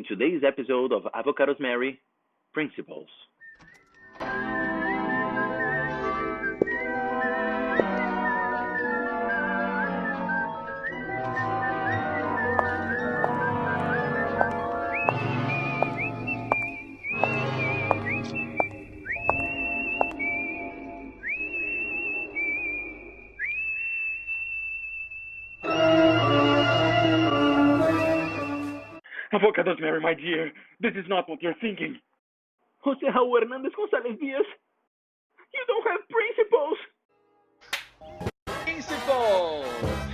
in today's episode of Avocados Mary, Principles. Avocados Mary, my dear, this is not what you're thinking. Jose Raul Hernandez Gonzalez Diaz, you don't have principles. Principles!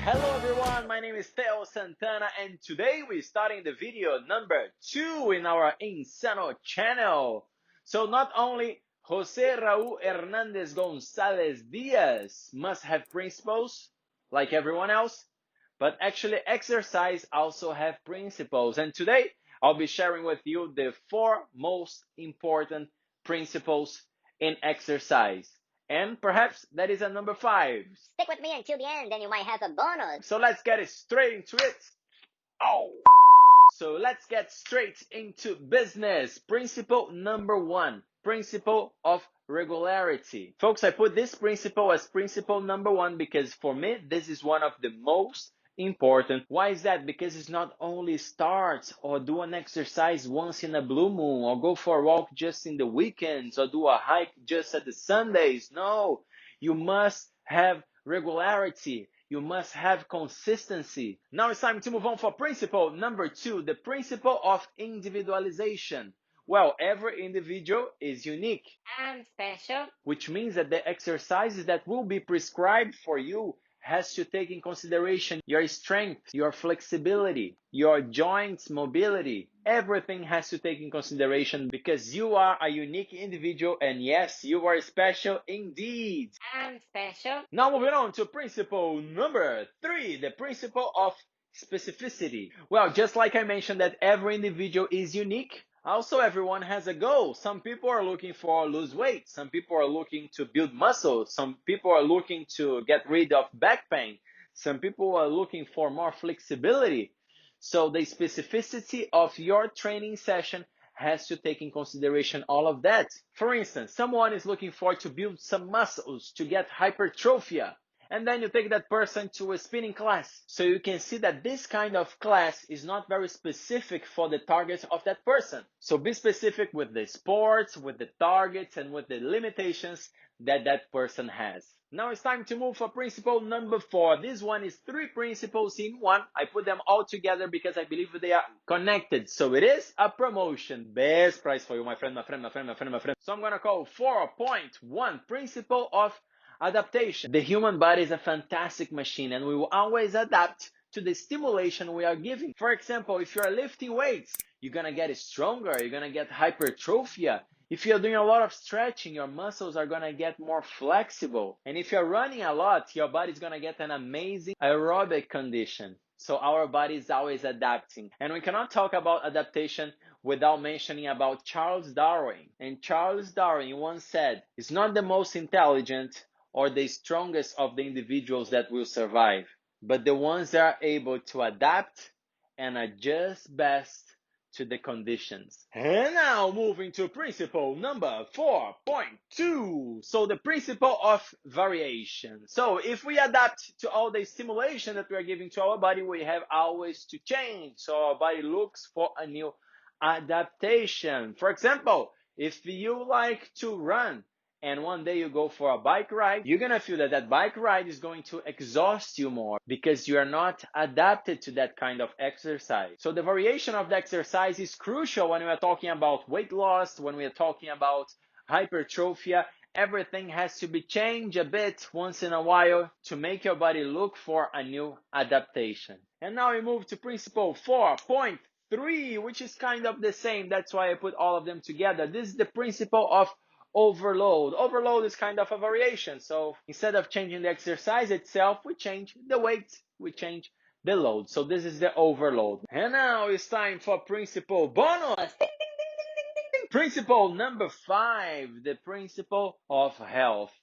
Hello everyone, my name is Theo Santana and today we're starting the video number 2 in our Insano channel. So not only Jose Raul Hernandez Gonzalez Diaz must have principles like everyone else, but actually exercise also have principles. And today I'll be sharing with you the 4 most important principles in exercise. And perhaps that is a number 5. Stick with me until the end, and you might have a bonus. So let's get straight into it. So let's get straight into business. Principle number 1, principle of regularity. Folks, I put this principle as principle number 1 because for me, this is one of the most important. Why is that? Because it's not only start or do an exercise once in a blue moon or go for a walk just in the weekends or do a hike just at the Sundays. No, you must have regularity. You must have consistency. Now it's time to move on for principle number 2, the principle of individualization. Well, every individual is unique. I'm special. Which means that the exercises that will be prescribed for you has to take in consideration your strength, your flexibility, your joints mobility. Everything has to take in consideration because you are a unique individual and yes, you are special indeed. I'm special. Now moving on to principle number 3, the principle of specificity. Well, just like I mentioned that every individual is unique, also everyone has a goal. Some people are looking for lose weight. Some people are looking to build muscle. Some people are looking to get rid of back pain. Some people are looking for more flexibility. So the specificity of your training session has to take in consideration all of that. For instance, someone is looking for to build some muscles to get hypertrophy. And then you take that person to a spinning class. So you can see that this kind of class is not very specific for the targets of that person. So be specific with the sports, with the targets, and with the limitations that that person has. Now it's time to move for principle number 4. This one is 3 principles in one. I put them all together because I believe they are connected. So it is a promotion. Best price for you, my friend, my friend, my friend, my friend, my friend. So I'm going to call 4.1 principle of adaptation. The human body is a fantastic machine and we will always adapt to the stimulation we are giving. For example, if you're lifting weights, you're going to get stronger, you're going to get hypertrophy. If you're doing a lot of stretching, your muscles are going to get more flexible. And if you're running a lot, your body is going to get an amazing aerobic condition. So our body is always adapting. And we cannot talk about adaptation without mentioning about Charles Darwin. And Charles Darwin once said, it's not the most intelligent or the strongest of the individuals that will survive, but the ones that are able to adapt and adjust best to the conditions. And now moving to principle number 4.2. So the principle of variation. So if we adapt to all the stimulation that we are giving to our body, we have always to change. So our body looks for a new adaptation. For example, if you like to run, and one day you go for a bike ride, you're going to feel that that bike ride is going to exhaust you more because you are not adapted to that kind of exercise. So the variation of the exercise is crucial when we are talking about weight loss, when we are talking about hypertrophy. Everything has to be changed a bit once in a while to make your body look for a new adaptation. And now we move to principle 4.3, which is kind of the same. That's why I put all of them together. This is the principle of overload. Overload is kind of a variation. So instead of changing the exercise itself, we change the weight, we change the load. So this is the overload. And now it's time for principle bonus. Ding, ding, ding, ding, ding, ding, ding. Principle number 5, the principle of health.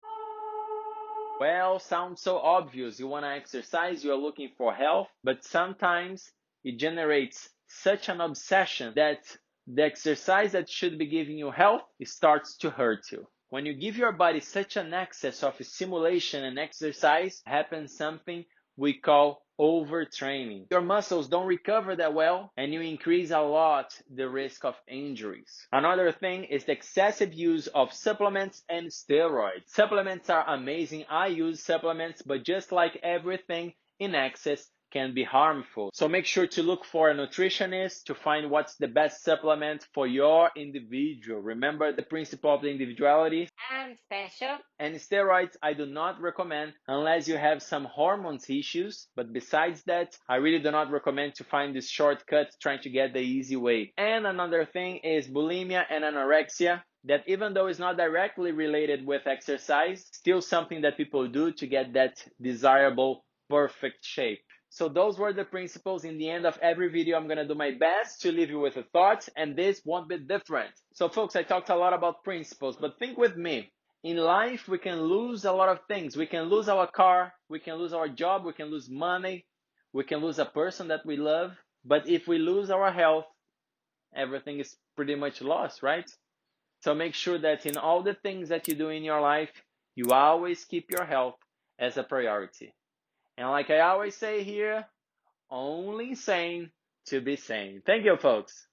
Well, sounds so obvious. You want to exercise, you're looking for health, but sometimes it generates such an obsession that the exercise that should be giving you health starts to hurt you. When you give your body such an excess of stimulation and exercise, happens something we call overtraining. Your muscles don't recover that well, and you increase a lot the risk of injuries. Another thing is the excessive use of supplements and steroids. Supplements are amazing. I use supplements, but just like everything in excess can be harmful. So make sure to look for a nutritionist to find what's the best supplement for your individual. Remember the principle of the individuality. I'm special. And steroids I do not recommend unless you have some hormones issues. But besides that, I really do not recommend to find this shortcut trying to get the easy way. And another thing is bulimia and anorexia, that even though it's not directly related with exercise, still something that people do to get that desirable perfect shape. So those were the principles. In the end of every video, I'm going to do my best to leave you with a thought, and this won't be different. So folks, I talked a lot about principles, but think with me. In life, we can lose a lot of things. We can lose our car, we can lose our job, we can lose money, we can lose a person that we love. But if we lose our health, everything is pretty much lost, right? So make sure that in all the things that you do in your life, you always keep your health as a priority. And like I always say here, only sane to be sane. Thank you, folks.